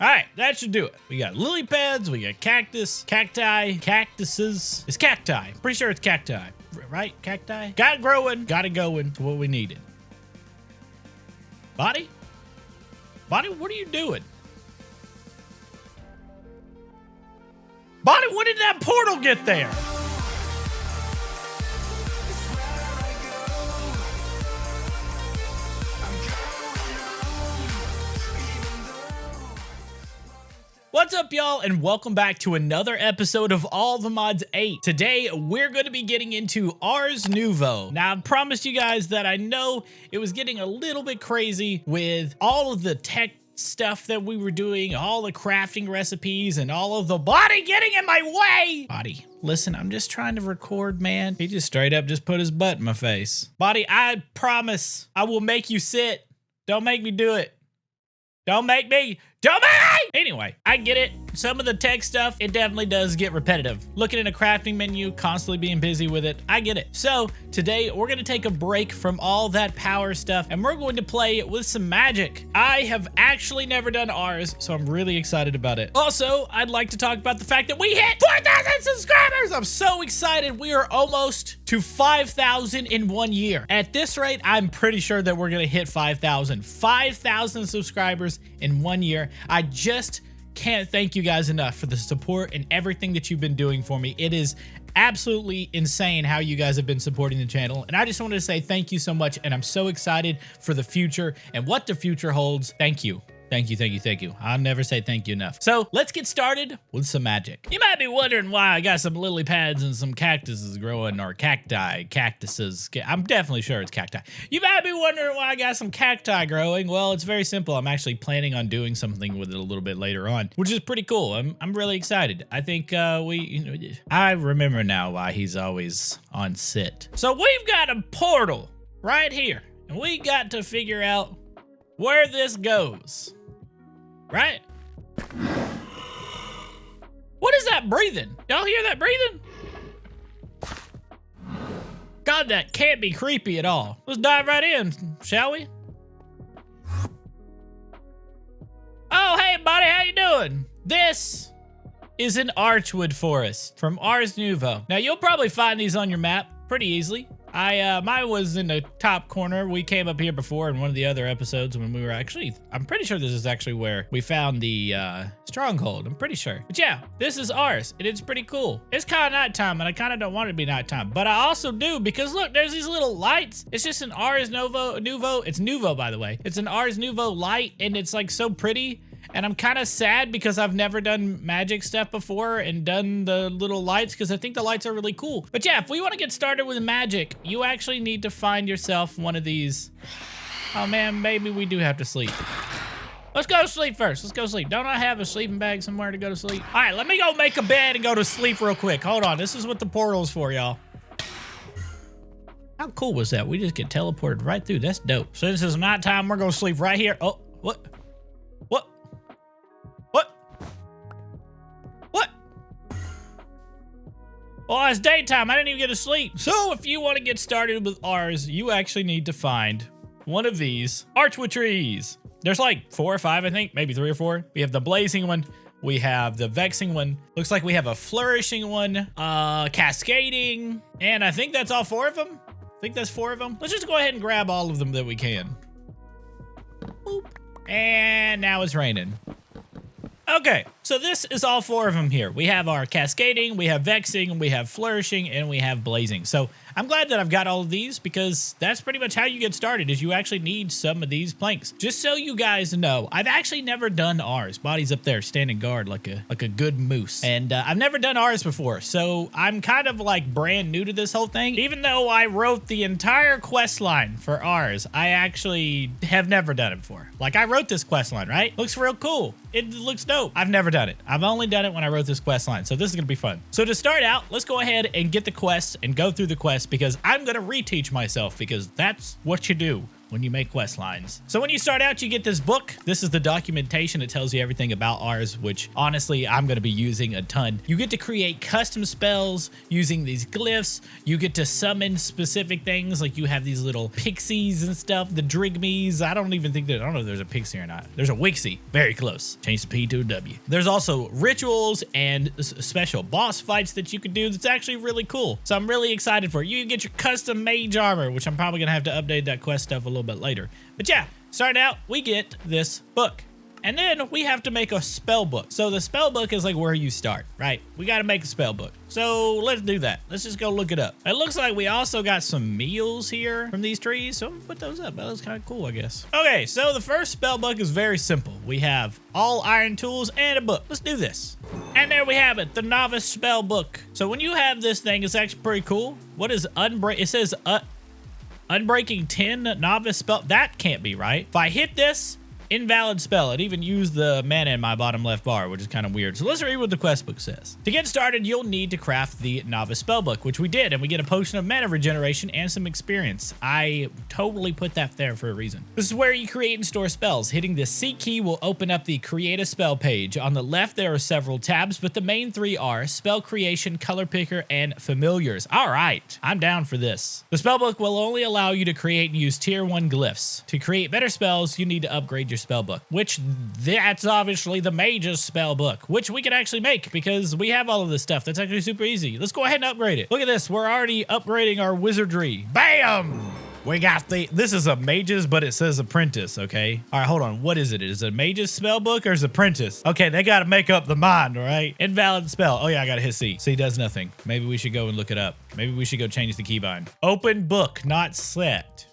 All right, that should do it. We got lily pads, we got cactus, cacti, cactuses. It's cacti. Pretty sure it's cacti, right? Cacti? Got it growing, got it going to what we needed. Body? Body, what are you doing? Body, when did that portal get there? What's up, y'all, and welcome back to another episode of All the Mods 8. Today, we're going to be getting into Ars Nouveau. Now, I promised you guys that I know it was getting a little bit crazy with all of the tech stuff that we were doing, all the crafting recipes, and all of the body getting in my way. Body, listen, I'm just trying to record, man. He just straight up just put his butt in my face. Body, I promise I will make you sit. Don't make me do it. Don't make me. Don't make me! Anyway, I get it. Some of the tech stuff, it definitely does get repetitive. Looking at a crafting menu, constantly being busy with it, I get it. So today we're gonna take a break from all that power stuff and we're going to play with some magic. I have actually never done Ars, so I'm really excited about it. Also, I'd like to talk about the fact that we hit 4,000 subscribers! I'm so excited. We are almost to 5,000 in 1 year. At this rate, I'm pretty sure that we're gonna hit 5,000. 5,000 subscribers in 1 year. I just can't thank you guys enough for the support and everything that you've been doing for me. It is absolutely insane how you guys have been supporting the channel, and I just wanted to say thank you so much, and I'm so excited for the future and what the future holds. Thank you. Thank you, thank you, thank you. I'll never say thank you enough. So let's get started with some magic. You might be wondering why I got some lily pads and some cactuses growing, or cacti, cactuses. I'm definitely sure it's cacti. You might be wondering why I got some cacti growing. Well, it's very simple. I'm actually planning on doing something with it a little bit later on, which is pretty cool. I'm really excited. I think I remember now why he's always on sit. So we've got a portal right here, and we got to figure out where this goes. Right? What is that breathing? Y'all hear that breathing? God, that can't be creepy at all. Let's dive right in, shall we? Oh, hey, buddy, how you doing? This is an archwood forest from Ars Nouveau. Now, you'll probably find these on your map pretty easily. Mine was in the top corner. We came up here before in one of the other episodes when we were I'm pretty sure this is actually where we found the stronghold. I'm pretty sure. But yeah, this is ours, and it's pretty cool. It's kind of nighttime, and I kind of don't want it to be nighttime, but I also do, because look, there's these little lights. It's just an Ars Nouveau. It's Nouveau, by the way. It's an Ars Nouveau light, and it's like so pretty. And I'm kind of sad because I've never done magic stuff before and done the little lights, because I think the lights are really cool. But yeah, if we want to get started with magic, you actually need to find yourself one of these. Oh man, maybe we do have to sleep. Let's go to sleep first. Let's go sleep. Don't I have a sleeping bag somewhere to go to sleep? All right, let me go make a bed and go to sleep real quick. Hold on, this is what the portal's for, y'all. How cool was that? We just get teleported right through. That's dope. Since it's nighttime, we're gonna sleep right here. Oh, what? What? Well, it's daytime. I didn't even get to sleep. So if you want to get started with Ars, you actually need to find one of these archwood trees. There's like 4 or 5, I think, maybe 3 or 4. We have the blazing one. We have the vexing one. Looks like we have a flourishing one, cascading, and I think that's all 4 of them. I think that's 4 of them. Let's just go ahead and grab all of them that we can. Boop. And now it's raining. Okay, so this is all 4 of them here. We have our cascading, we have vexing, we have flourishing, and we have blazing. So I'm glad that I've got all of these, because that's pretty much how you get started, is you actually need some of these planks. Just so you guys know, I've actually never done Ars. Body's up there standing guard like a good moose. And I've never done Ars before, so I'm kind of like brand new to this whole thing. Even though I wrote the entire quest line for Ars, I actually have never done it before. Like, I wrote this quest line, right? Looks real cool. It looks dope. I've never done it. I've only done it when I wrote this quest line, so this is gonna be fun. So to start out, let's go ahead and get the quests and go through the quest, because I'm gonna reteach myself, because that's what you do when you make quest lines. So when you start out, you get this book. This is the documentation. It tells you everything about Ars, which honestly, I'm going to be using a ton. You get to create custom spells using these glyphs. You get to summon specific things, like you have these little pixies and stuff, the drigmies. I don't know if there's a pixie or not. There's a wixie. Very close. Change the P to a W. There's also rituals and special boss fights that you can do. That's actually really cool. So I'm really excited for it. You can get your custom mage armor, which I'm probably going to have to update that quest stuff a little bit later. But yeah, starting out, we get this book. And then we have to make a spell book. So the spell book is like where you start, right? We got to make a spell book. So let's do that. Let's just go look it up. It looks like we also got some meals here from these trees. So I'm gonna put those up. That looks kind of cool, I guess. Okay, so the first spell book is very simple. We have all iron tools and a book. Let's do this. And there we have it, the novice spell book. So when you have this thing, it's actually pretty cool. What is unbreak? It says unbreaking 10 novice spell. That can't be right. If I hit this, invalid spell. It even used the mana in my bottom left bar, which is kind of weird. So let's read what the quest book says. To get started, you'll need to craft the novice spellbook, which we did, and we get a potion of mana regeneration and some experience. I totally put that there for a reason. This is where you create and store spells. Hitting the C key will open up the create a spell page. On the left, there are several tabs, but the main three are spell creation, color picker, and familiars. All right, I'm down for this. The spellbook will only allow you to create and use tier 1 glyphs. To create better spells, you need to upgrade your spell book, which that's obviously the mage's spell book, which we can actually make because we have all of this stuff. That's actually super easy. Let's go ahead and upgrade it. Look at this. We're already upgrading our wizardry. Bam! We got this is a mage's, but it says apprentice, okay? All right, hold on. What is it? Is it a mage's spell book or is it apprentice? Okay, they got to make up the mind, all right? Invalid spell. Oh yeah, I got to hit C. C does nothing. Maybe we should go and look it up. Maybe we should go change the keybind. Open book, not set.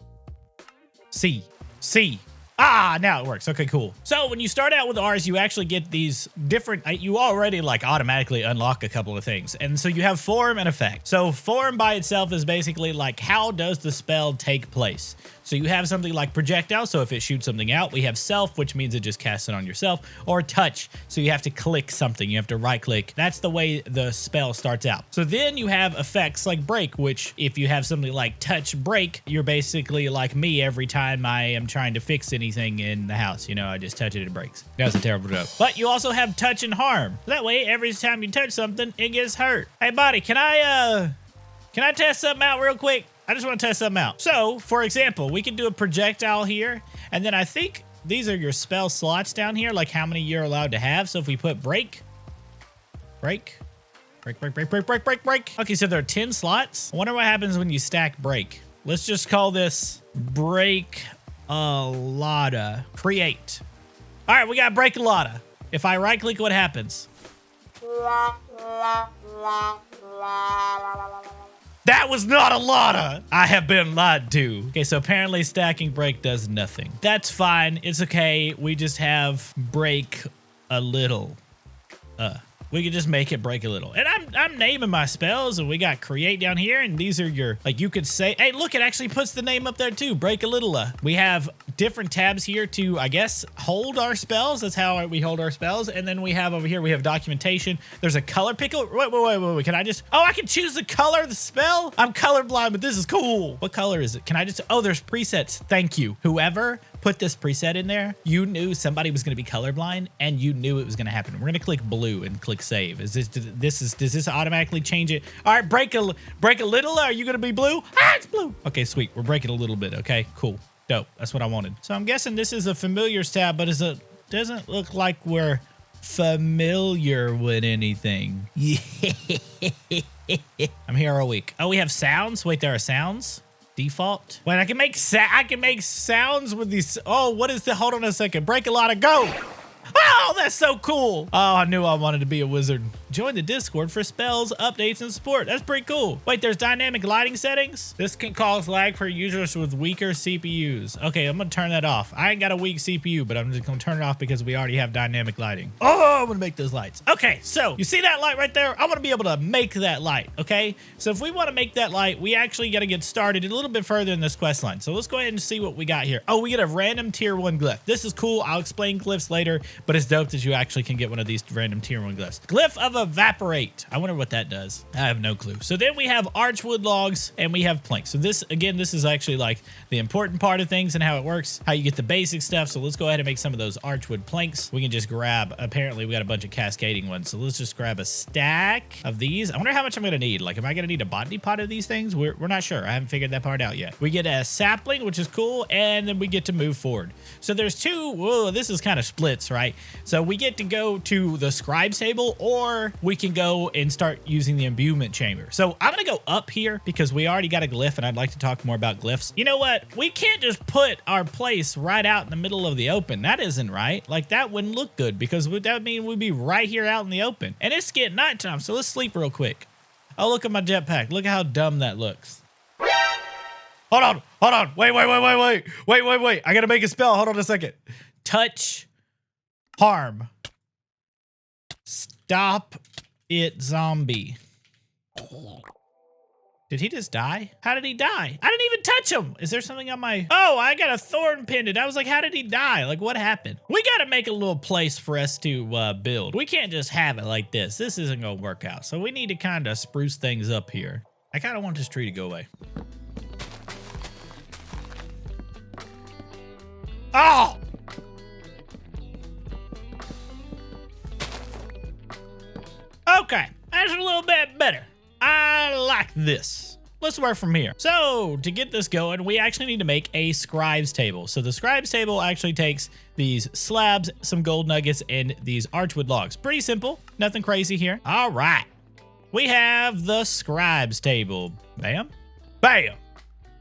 C. C. Ah, now it works. Okay, cool. So when you start out with Ars, you actually get these different, you already like automatically unlock a couple of things. And so you have form and effect. So form by itself is basically like, how does the spell take place? So you have something like projectile. So if it shoots something out, we have self, which means it just casts it on yourself, or touch. So you have to click something. You have to right click. That's the way the spell starts out. So then you have effects like break, which if you have something like touch break, you're basically like me every time I am trying to fix anything in the house. You know, I just touch it and it breaks. That's a terrible joke. But you also have touch and harm. That way, every time you touch something, it gets hurt. Hey buddy, can I test something out real quick? I just want to test something out. So, for example, we can do a projectile here, and then I think these are your spell slots down here, like how many you're allowed to have. So if we put break. Okay, so there are 10 slots. I wonder what happens when you stack break. Let's just call this break a lotta. Create. All right, we got break a lotta. If I right click, what happens? That was not a lotta. I have been lied to. Okay, so apparently stacking break does nothing. That's fine. It's okay. We just have break a little. We could just make it break a little. And I'm naming my spells, and we got create down here, and these are your, like you could say, hey, look, it actually puts the name up there too, break a little. We have different tabs here to, I guess, hold our spells. That's how we hold our spells. And then we have over here, we have documentation. There's a color picker. Wait. Can I just, oh, I can choose the color of the spell? I'm colorblind, but this is cool. What color is it? Can I just, oh, there's presets. Thank you. Whoever put this preset in there, you knew somebody was going to be colorblind and you knew it was going to happen. We're going to click blue and click save. Does this automatically change it? All right, break a little. Are you going to be blue? Ah, it's blue. Okay, sweet. We're breaking a little bit. Okay, cool. Dope. That's what I wanted. So I'm guessing this is a familiars tab, but doesn't look like we're familiar with anything. I'm here all week. Oh, we have sounds. Wait, there are sounds. Default. Wait, I can make sounds with these. Oh, what is the? Hold on a second. Break a lot of go. Oh, that's so cool. Oh, I knew I wanted to be a wizard. Join the Discord for spells, updates, and support. That's pretty cool. Wait, there's dynamic lighting settings? This can cause lag for users with weaker CPUs. Okay, I'm gonna turn that off. I ain't got a weak CPU, but I'm just gonna turn it off because we already have dynamic lighting. Oh, I'm gonna make those lights. Okay, so you see that light right there? I wanna be able to make that light, okay? So if we wanna make that light, we actually gotta get started a little bit further in this quest line. So let's go ahead and see what we got here. Oh, we get a random tier 1 glyph. This is cool. I'll explain glyphs later, but it's dope that you actually can get one of these random tier 1 glyphs. Glyph of Evaporate. I wonder what that does. I have no clue. So then we have archwood logs and we have planks. So this, again, this is actually like the important part of things and how it works, how you get the basic stuff. So let's go ahead and make some of those archwood planks. We can just grab, apparently we got a bunch of cascading ones. So let's just grab a stack of these. I wonder how much I'm going to need. Like, am I going to need a botany pot of these things? We're not sure. I haven't figured that part out yet. We get a sapling, which is cool. And then we get to move forward. So there's two, whoa, this is kind of splits, right? So we get to go to the scribe's table, or we can go and start using the imbuement chamber. So I'm going to go up here because we already got a glyph and I'd like to talk more about glyphs. You know what? We can't just put our place right out in the middle of the open. That isn't right. Like, that wouldn't look good because that would mean we'd be right here out in the open. And it's getting nighttime, so let's sleep real quick. Oh, look at my jetpack. Look at how dumb that looks. Hold on. Wait. I gotta make a spell. Hold on a second. Touch harm. Stop it, zombie. Did he just die? How did he die? I didn't even touch him. Is there something on my... Oh, I got a thorn pendant. I was like, how did he die? Like, what happened? We got to make a little place for us to build. We can't just have it like this. This isn't going to work out. So we need to kind of spruce things up here. I kind of want this tree to go away. Oh! Okay, that's a little bit better. I like this. Let's work from here. So to get this going, we actually need to make a scribe's table. So the scribe's table actually takes these slabs, some gold nuggets, and these archwood logs. Pretty simple, nothing crazy here. All right, we have the scribe's table. Bam, bam.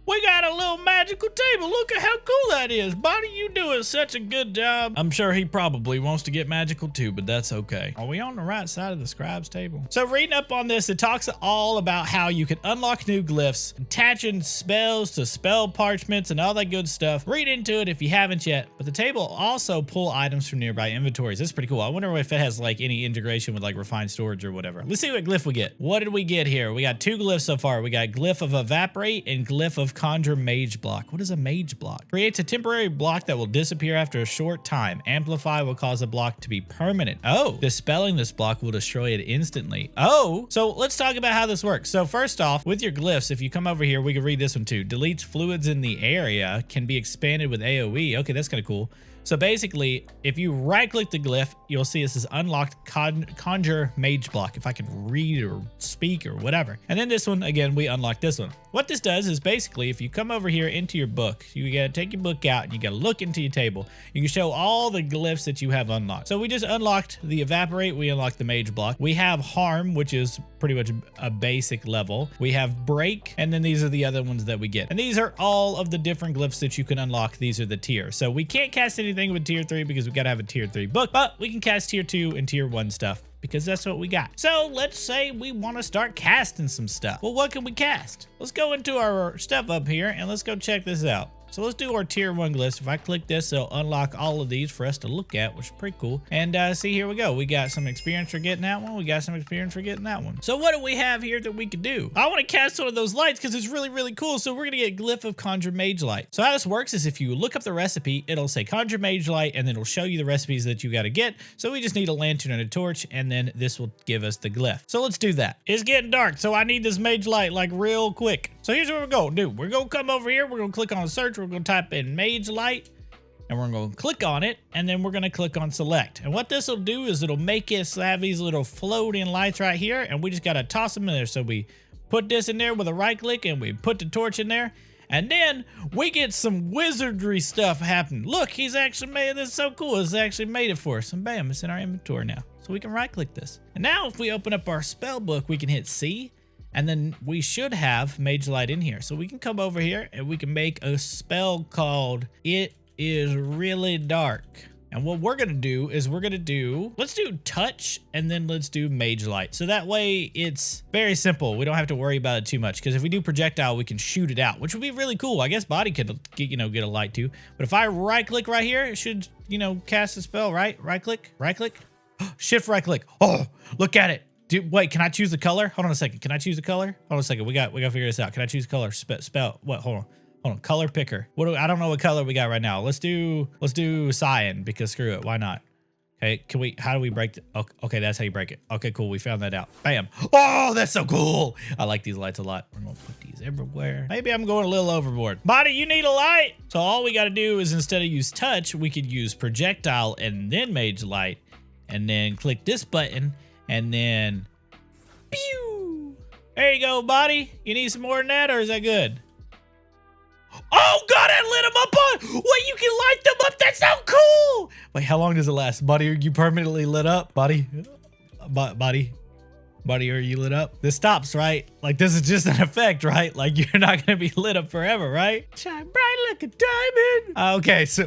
We got a little magical table. Look at how cool that is. Bonnie, you doing such a good job. I'm sure he probably wants to get magical too, but that's okay. Are we on the right side of the scribe's table? So reading up on this, it talks all about how you can unlock new glyphs, attaching spells to spell parchments and all that good stuff. Read into it if you haven't yet, but the table also pull items from nearby inventories. That's pretty cool. I wonder if it has like any integration with like refined storage or whatever. Let's see what glyph we get. What did we get here? We got 2 glyphs so far. We got Glyph of Evaporate and Glyph of Conjure Mage Block. What is a mage block? Creates a temporary block that will disappear after a short time. Amplify will cause a block to be permanent. Oh, dispelling this block will destroy it instantly. Oh, so let's talk about how this works. So first off, with your glyphs, if you come over here, we can read this one too. Deletes fluids in the area, can be expanded with AoE. Okay, that's kind of cool. So basically, if you right-click the glyph, you'll see this is unlocked Conjure Mage Block, if I can read or speak or whatever. And then this one, again, we unlock this one. What this does is basically, if you come over here into your book, you gotta take your book out and you gotta look into your table. You can show all the glyphs that you have unlocked. So we just unlocked the Evaporate, we unlocked the Mage Block. We have Harm, which is pretty much a basic level. We have Break, and then these are the other ones that we get. And these are all of the different glyphs that you can unlock. These are the tiers. So we can't cast anything with tier 3 because we gotta have a tier 3 book, but we can cast tier 2 and tier 1 stuff because that's what we got. So let's say we want to start casting some stuff. Well, what can we cast? Let's go into our stuff up here and let's go check this out. So let's do our tier 1 glyphs. If I click this, it'll unlock all of these for us to look at, which is pretty cool. And see, here we go. We got some experience for getting that one. We got some experience for getting that one. So what do we have here that we could do? I want to cast one of those lights because it's really, really cool. So we're going to get Glyph of Conjure Mage Light. So how this works is if you look up the recipe, it'll say Conjure Mage Light, and then it'll show you the recipes that you got to get. So we just need a lantern and a torch, and then this will give us the glyph. So let's do that. It's getting dark, so I need this Mage Light like real quick. So here's what we're going to do. We're going to come over here. We're going to click on search. We're going to type in Mage Light, and we're going to click on it, and then we're going to click on select. And what this will do is it'll make us have these little floating lights right here, and we just got to toss them in there. So we put this in there with a right click, and we put the torch in there, and then we get some wizardry stuff happening. Look, he's actually made this. So cool. It's actually made it for us, and bam, it's in our inventory now. So we can right click this. And now if we open up our spell book, we can hit C, and then we should have Mage Light in here. So we can come over here and we can make a spell called It Is Really Dark. And what we're gonna do is let's do touch, and then let's do Mage Light. So that way it's very simple. We don't have to worry about it too much, because if we do projectile, we can shoot it out, which would be really cool. I guess body could get, get a light too. But if I right click right here, it should, cast a spell, right? Right click, shift right click. Oh, look at it. Dude, wait, can I choose the color? Hold on a second. Can I choose the color? Hold on a second. We got to figure this out. Can I choose color? Spell. What? Hold on. Color picker. I don't know what color we got right now. Let's do cyan, because screw it. Why not? Okay, how do we break it? Okay, that's how you break it. Okay, cool. We found that out. Bam. Oh, that's so cool. I like these lights a lot. We're gonna put these everywhere. Maybe I'm going a little overboard. Body, you need a light. So all we gotta do is instead of use touch, we could use projectile and then mage light. And then click this button and then pew. There you go, body. You need some more than that, or is that good? Oh God, I lit them up on. Wait, you can light them up. That's so cool. Wait, how long does it last? Buddy, are you permanently lit up? Buddy, are you lit up? This stops, right? Like this is just an effect, right? Like you're not gonna be lit up forever, right? Shine bright like a diamond. Okay, so,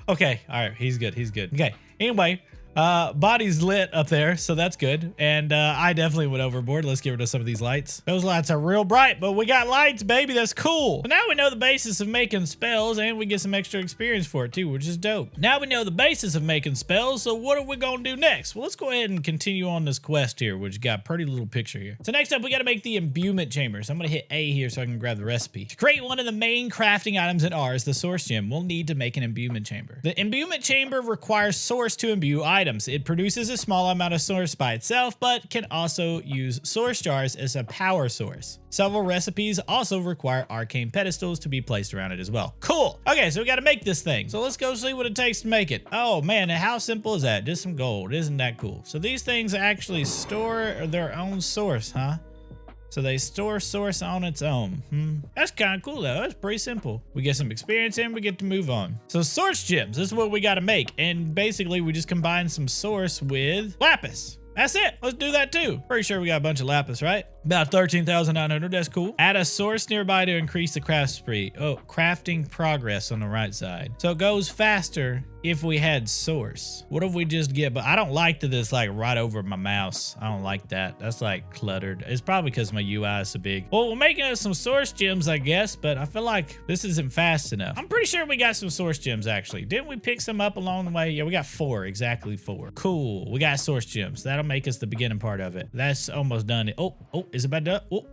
okay. All right, he's good, Okay, anyway. Body's lit up there, so that's good. And I definitely went overboard. Let's get rid of some of these lights. Those lights are real bright, but we got lights, baby. That's cool. So now we know the basis of making spells, and we get some extra experience for it too, which is dope. Now we know the basis of making spells, so what are we gonna do next? Well, let's go ahead and continue on this quest here, which got a pretty little picture here. So next up, we gotta make the imbuement chamber. So I'm gonna hit A here so I can grab the recipe. To create one of the main crafting items in Ars, the source gem, we'll need to make an imbuement chamber. The imbuement chamber requires source to imbue items. It produces a small amount of source by itself, but can also use source jars as a power source. Several recipes also require arcane pedestals to be placed around it as well. Cool. Okay, so we got to make this thing. So let's go see what it takes to make it. Oh man, how simple is that? Just some gold. Isn't that cool? So these things actually store their own source, huh? So they store source on its own. That's kind of cool though. That's pretty simple. We get some experience and we get to move on. So source gems, this is what we got to make. And basically we just combine some source with lapis. That's it. Let's do that too. Pretty sure we got a bunch of lapis, right? About 13,900. That's cool. Add a source nearby to increase the craft speed. Oh, crafting progress on the right side. So it goes faster if we had source. What if we just get, but I don't like that this like right over my mouse. I don't like that. That's like cluttered. It's probably because my UI is so big. Well, we're making us some source gems, I guess, but I feel like this isn't fast enough. I'm pretty sure we got some source gems actually. Didn't we pick some up along the way? Yeah, we got 4, exactly 4. Cool. We got source gems. That'll make us the beginning part of it. That's almost done. Oh, is it about done? Oh,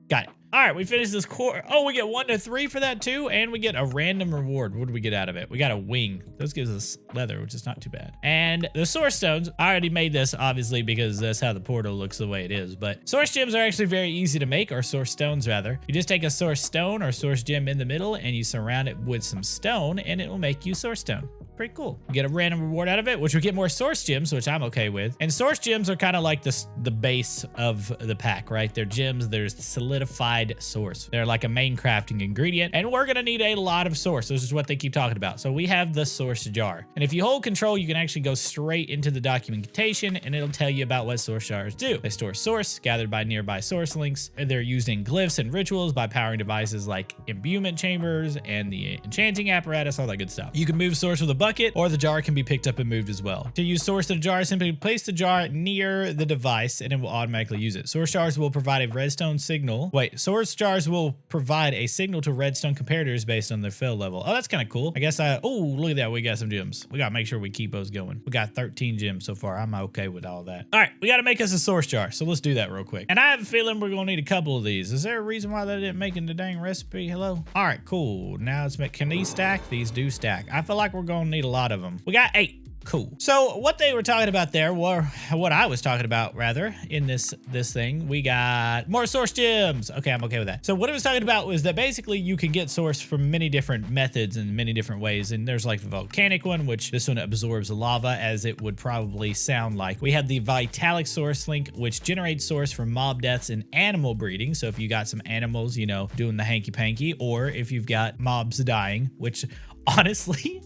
got it. All right, we finished this core. Oh, we get 1 to 3 for that too, and we get a random reward. What do we get out of it? We got a wing. This gives us leather, which is not too bad. And the source stones, I already made this obviously because that's how the portal looks the way it is, but source gems are actually very easy to make, or source stones rather. You just take a source stone or source gem in the middle and you surround it with some stone and it will make you source stone. Pretty cool. You get a random reward out of it, which we get more source gems, which I'm okay with. And source gems are kind of like the base of the pack, right? They're gems, there's solidified source. They're like a main crafting ingredient, and we're gonna need a lot of source. This is what they keep talking about. So we have the source jar. And if you hold control, you can actually go straight into the documentation and it'll tell you about what source jars do. They store source gathered by nearby source links. And they're used in glyphs and rituals by powering devices like imbuement chambers and the enchanting apparatus, all that good stuff. You can move source with a bucket, or the jar can be picked up and moved as well. To use source in a jar, simply place the jar near the device and it will automatically use it. Source jars will provide a redstone signal. Source jars will provide a signal to redstone comparators based on their fill level. Oh, that's kind of cool. I guess oh, look at that. We got some gems. We got to make sure we keep those going. We got 13 gems so far. I'm okay with all that. All right, we got to make us a source jar. So let's do that real quick. And I have a feeling we're going to need a couple of these. Is there a reason why they didn't make in the dang recipe? Hello? All right, cool. Now let's make, can these stack? These do stack. I feel like we're going to need a lot of them. We got 8. Cool. So what they were talking about there, or what I was talking about rather, in this thing, we got more source gems. Okay, I'm okay with that. So what it was talking about was that basically you can get source from many different methods and many different ways. And there's like the volcanic one, which this one absorbs lava, as it would probably sound like. We have the vitalic source link, which generates source from mob deaths and animal breeding. So if you got some animals, you know, doing the hanky panky, or if you've got mobs dying, which honestly,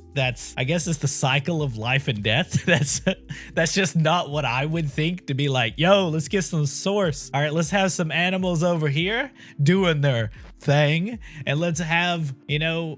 I guess it's the cycle of life and death. That's just not what I would think, to be like, yo, let's get some source. All right, let's have some animals over here doing their thing, and let's have, you know,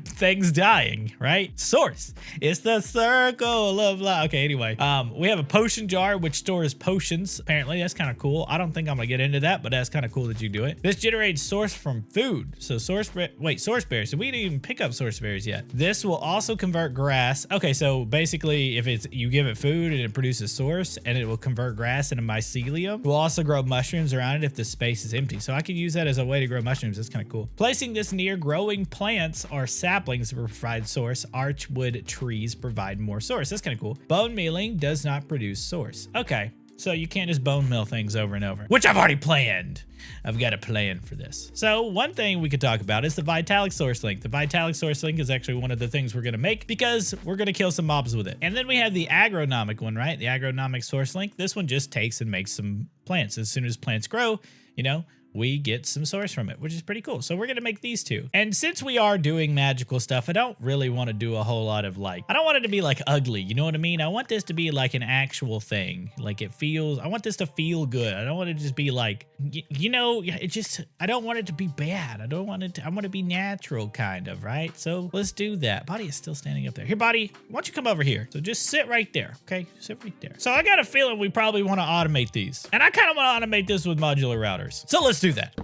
things dying, right? Source. It's the circle of life. Okay, anyway, we have a potion jar which stores potions. Apparently, that's kind of cool. I don't think I'm gonna get into that, but that's kind of cool that you do it. This generates source from food. So source berries. So we didn't even pick up source berries yet. This will also convert grass. Okay, so basically, if it's you give it food and it produces source, and it will convert grass into mycelium. We'll also grow mushrooms around it if the space is empty. So I can use that as a way to grow mushrooms mushrooms. That's kind of cool. Placing this near growing plants or saplings provide source. Archwood trees provide more source. That's kind of cool. Bone mealing does not produce source. Okay. So you can't just bone mill things over and over, which I've already planned. I've got a plan for this. So one thing we could talk about is the Vitalic Source Link. The Vitalic Source Link is actually one of the things we're going to make because we're going to kill some mobs with it. And then we have the Agronomic one, right? The Agronomic Source Link. This one just takes and makes some plants. As soon as plants grow, you know, we get some source from it, which is pretty cool. So we're going to make these two. And since we are doing magical stuff, I don't really want to do a whole lot of like, I don't want it to be like ugly. You know what I mean? I want this to be like an actual thing. Like it feels, I want this to feel good. I don't want it to just be like, you know, it just, I don't want it to be bad. I don't want it to, I want it to be natural kind of, right? So let's do that. Body is still standing up there. Here, Body, why don't you come over here? So just sit right there. Okay, sit right there. So I got a feeling we probably want to automate these. And I kind of want to automate this with modular routers. So let's do that.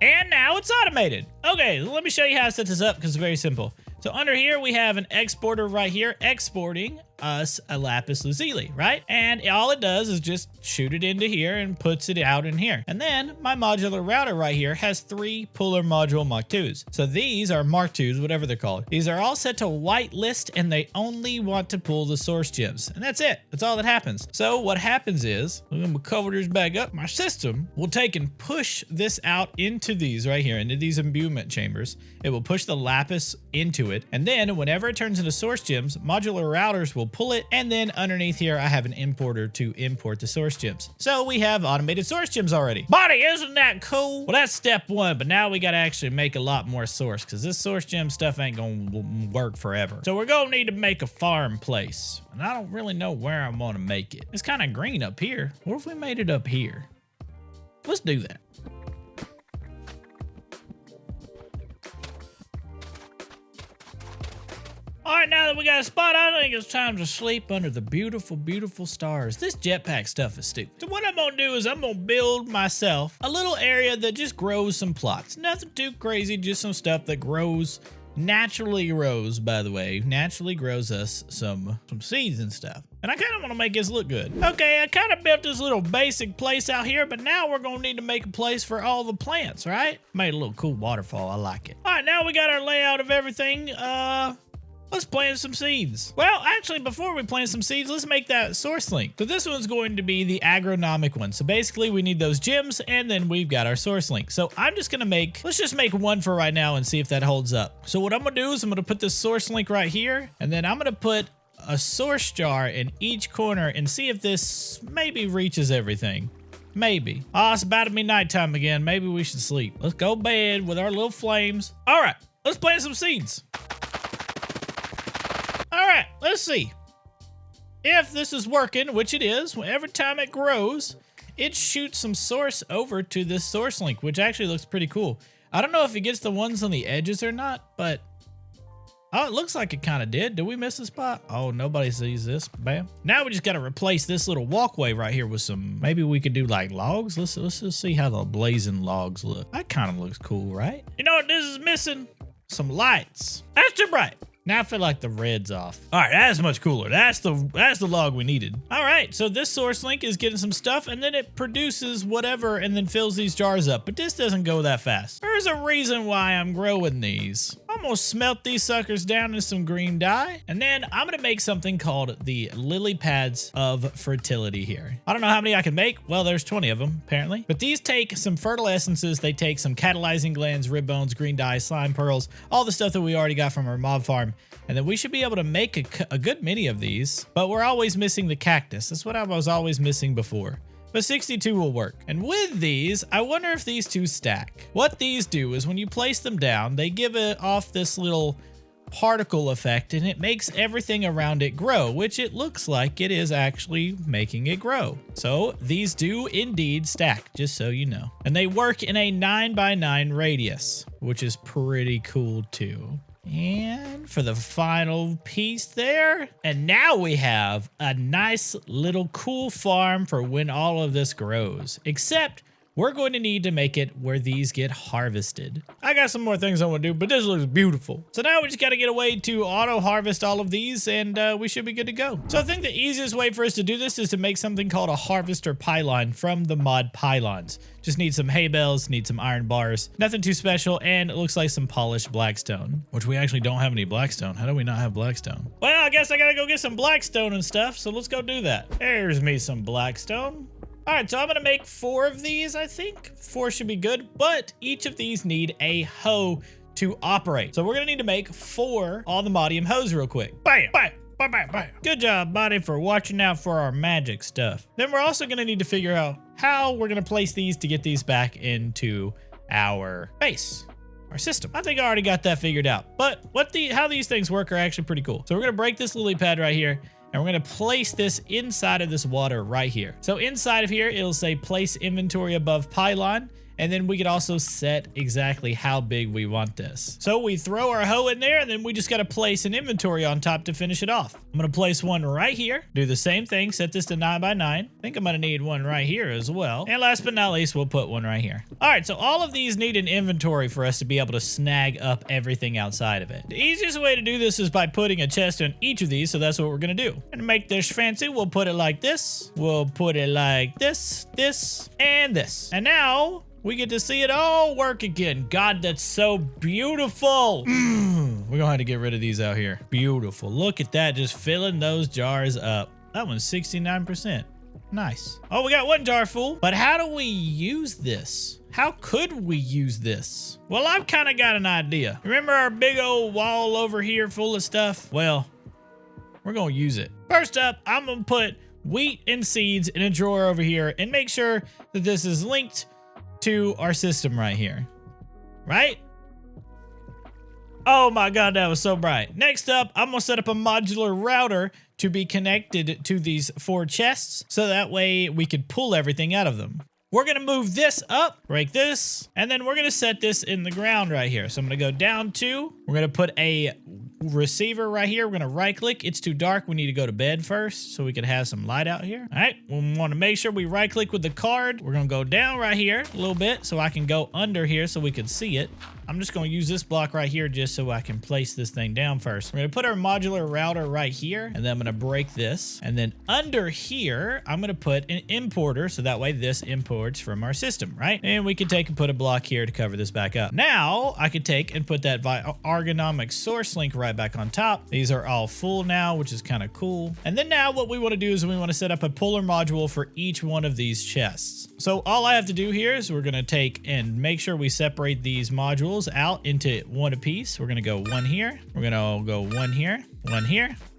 And now it's automated. Okay, let me show you how to set this up because it's very simple. So under here, we have an exporter right here exporting us a lapis lazuli, right? And all it does is just shoot it into here and puts it out in here. And then my modular router right here has 3 puller module Mark 2s. So these are Mark 2s, whatever they're called. These are all set to whitelist and they only want to pull the source gems. And that's it. That's all that happens. So what happens is, I'm gonna cover this back up. My system will take and push this out into these right here, into these imbuement chambers. It will push the lapis into it. And then whenever it turns into source gems, modular routers will pull it. And then underneath here, I have an importer to import the source gems. So we have automated source gems already. Body, isn't that cool? Well, that's step 1, but now we got to actually make a lot more source because this source gem stuff ain't going to work forever. So we're going to need to make a farm place. And I don't really know where I'm going to make it. It's kind of green up here. What if we made it up here? Let's do that. All right, now that we got a spot, I think it's time to sleep under the beautiful, beautiful stars. This jetpack stuff is stupid. So what I'm gonna do is I'm gonna build myself a little area that just grows some plots. Nothing too crazy, just some stuff that grows, naturally grows, by the way. Naturally grows us some seeds and stuff. And I kind of want to make this look good. Okay, I kind of built this little basic place out here, but now we're gonna need to make a place for all the plants, right? Made a little cool waterfall, I like it. All right, now we got our layout of everything. Let's plant some seeds. Well, actually, before we plant some seeds, let's make that source link. So this one's going to be the agronomic one. So basically, we need those gems, and then we've got our source link. So I'm just gonna let's just make one for right now and see if that holds up. So what I'm gonna do is I'm gonna put this source link right here, and then I'm gonna put a source jar in each corner and see if this maybe reaches everything. Maybe. Oh, it's about to be nighttime again. Maybe we should sleep. Let's go to bed with our little flames. All right, let's plant some seeds. All right, let's see if this is working, which it is. Every time it grows, it shoots some source over to this source link, which actually looks pretty cool. I don't know if it gets the ones on the edges or not, but oh, it looks like it kind of did. Did we miss a spot? Oh, nobody sees this. Bam. Now we just got to replace this little walkway right here with some, maybe we could do like logs. Let's just see how the blazing logs look. That kind of looks cool, right? You know what this is missing? Some lights. That's too bright. Now I feel like the red's off. All right, that's much cooler. That's the log we needed. All right, so this source link is getting some stuff and then it produces whatever and then fills these jars up. But this doesn't go that fast. There's a reason why I'm growing these. I'm gonna smelt these suckers down in some green dye. And then I'm gonna make something called the lily pads of fertility here. I don't know how many I can make. Well, there's 20 of them apparently. But these take some fertile essences. They take some catalyzing glands, rib bones, green dye, slime pearls, all the stuff that we already got from our mob farm. And then we should be able to make a good many of these, but we're always missing the cactus. That's what I was always missing before. But 62 will work. And with these, I wonder if these two stack. What these do is when you place them down, they give it off this little particle effect and it makes everything around it grow, which it looks like it is actually making it grow. So these do indeed stack, just so you know. And they work in a 9x9 radius, which is pretty cool too. And for the final piece there, and now we have a nice little cool farm for when all of this grows, except we're going to need to make it where these get harvested. I got some more things I want to do, but this looks beautiful. So now we just got to get a way to auto harvest all of these, and we should be good to go. So I think the easiest way for us to do this is to make something called a harvester pylon from the mod pylons. Just need some hay bales, need some iron bars, nothing too special, and it looks like some polished blackstone, which we actually don't have any blackstone. How do we not have blackstone? Well, I guess I gotta go get some blackstone and stuff, so let's go do that. There's me some blackstone. All right, so I'm gonna make 4 of these, I think. 4 should be good, but each of these need a hoe to operate. So we're gonna need to make 4 allthemodium hoes real quick. Bam, bam, bam, bam, bam. Good job, buddy, for watching out for our magic stuff. Then we're also gonna need to figure out how we're gonna place these to get these back into our base, our system. I think I already got that figured out, but how these things work are actually pretty cool. So we're gonna break this lily pad right here, and we're gonna place this inside of this water right here. So inside of here, it'll say place inventory above pylon, and then we could also set exactly how big we want this. So we throw our hoe in there, and then we just gotta place an inventory on top to finish it off. I'm gonna place one right here, do the same thing, set this to 9 by 9. I think I'm gonna need one right here as well. And last but not least, we'll put one right here. All right, so all of these need an inventory for us to be able to snag up everything outside of it. The easiest way to do this is by putting a chest on each of these, so that's what we're gonna do. And to make this fancy, we'll put it like this. We'll put it like this, this, and this. And now, we get to see it all work again. God, that's so beautiful. We're gonna have to get rid of these out here. Beautiful. Look at that, just filling those jars up. That one's 69%. Nice. Oh, we got one jar full. But how do we use this? How could we use this? Well, I've kind of got an idea. Remember our big old wall over here full of stuff? Well, we're gonna use it. First up, I'm gonna put wheat and seeds in a drawer over here and make sure that this is linked to our system right here, right? Oh my God, that was so bright. Next up, I'm gonna set up a modular router to be connected to these 4 chests, so that way we could pull everything out of them. We're gonna move this up, break this, and then we're gonna set this in the ground right here. So I'm gonna go down 2. We're gonna put a receiver right here. We're gonna right click. It's too dark. We need to go to bed first so we can have some light out here. All right, we wanna make sure we right click with the card. We're gonna go down right here a little bit so I can go under here so we can see it. I'm just gonna use this block right here just so I can place this thing down first. We're gonna put our modular router right here, and then I'm gonna break this. And then under here, I'm gonna put an importer so that way this imports from our system, right? And we can take and put a block here to cover this back up. Now, I could take and put that ergonomic source link right back on top. These are all full now, which is kind of cool. And then now what we wanna do is we wanna set up a puller module for each one of these chests. So all I have to do here is we're gonna take and make sure we separate these modules out into one apiece. We're gonna go one here, we're gonna go one here,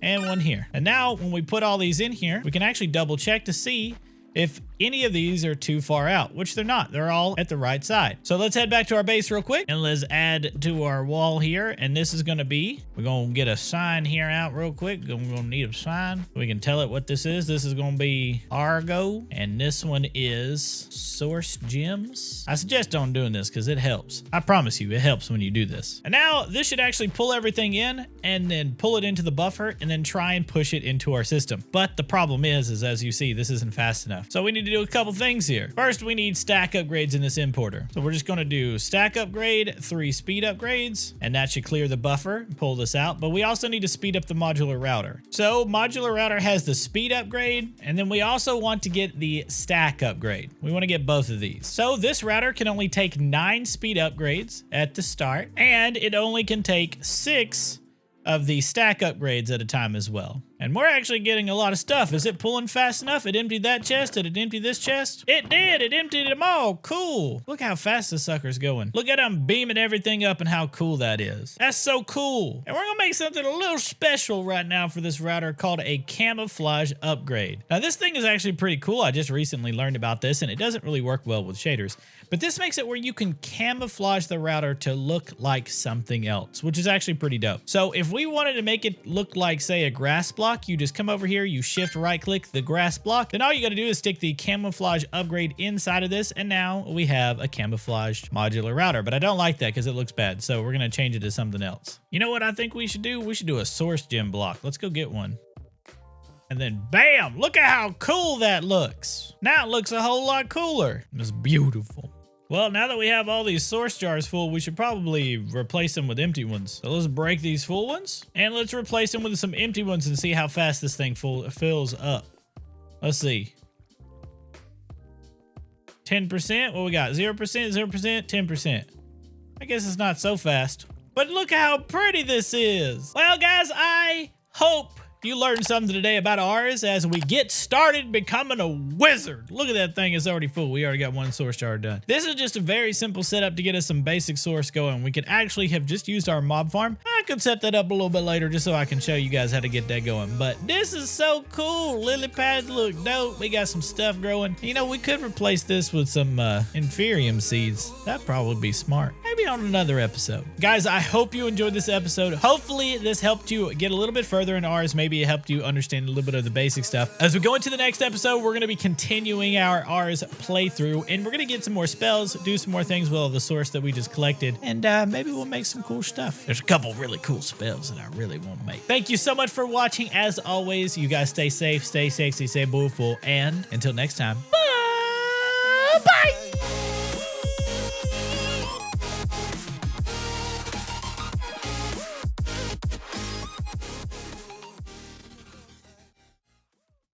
and one here. And now when we put all these in here, we can actually double check to see if any of these are too far out, which they're not. They're all at the right side. So let's head back to our base real quick and let's add to our wall here. And this is gonna be, we're gonna get a sign here out real quick. We're gonna need a sign. We can tell it what this is. This is gonna be Argo, and this one is Source Gems. I suggest on doing this because it helps. I promise you, it helps when you do this. And now this should actually pull everything in and then pull it into the buffer and then try and push it into our system. But the problem is as you see, this isn't fast enough. So we need to do a couple things here. First, we need stack upgrades in this importer. So we're just gonna do stack upgrade, 3 speed upgrades, and that should clear the buffer, pull this out. But we also need to speed up the modular router. So modular router has the speed upgrade, and then we also want to get the stack upgrade. We wanna get both of these. So this router can only take 9 speed upgrades at the start, and it only can take 6 of the stack upgrades at a time as well. And we're actually getting a lot of stuff. Is it pulling fast enough? It emptied that chest. Did it empty this chest? It did. It emptied them all. Cool. Look how fast the sucker's going. Look at him beaming everything up and how cool that is. That's so cool. And we're gonna make something a little special right now for this router called a camouflage upgrade. Now this thing is actually pretty cool. I just recently learned about this and it doesn't really work well with shaders. But this makes it where you can camouflage the router to look like something else, which is actually pretty dope. So if we wanted to make it look like, say, a grass block, you just come over here, you shift right click the grass block, then all you gotta do is stick the camouflage upgrade inside of this, and now we have a camouflaged modular router. But I don't like that because it looks bad, so we're gonna change it to something else. You know what I think we should do? We should do a source gem block. Let's go get one. And then bam, look at how cool that looks. Now it looks a whole lot cooler. It's beautiful. Well, now that we have all these source jars full, we should probably replace them with empty ones. So let's break these full ones and let's replace them with some empty ones and see how fast this thing fills up. Let's see. 10%, what we got? 0%, 0%, 10%. I guess it's not so fast, but look how pretty this is. Well, guys, I hope you learned something today about Ars as we get started becoming a wizard. Look at that thing, it's already full. We already got one source jar done. This is just a very simple setup to get us some basic source going. We could actually have just used our mob farm. I could set that up a little bit later just so I can show you guys how to get that going. But this is so cool. Lily pads look dope. We got some stuff growing. You know, we could replace this with some inferium seeds. That'd probably be smart. Maybe on another episode. Guys, I hope you enjoyed this episode. Hopefully this helped you get a little bit further in Ars. Maybe it helped you understand a little bit of the basic stuff. As we go into the next episode, we're going to be continuing our Ars playthrough, and we're going to get some more spells, do some more things with all the source that we just collected, and maybe we'll make some cool stuff. There's a couple really cool spells that I really want to make. Thank you so much for watching. As always, you guys stay safe, stay sexy, stay beautiful, and until next time, bye!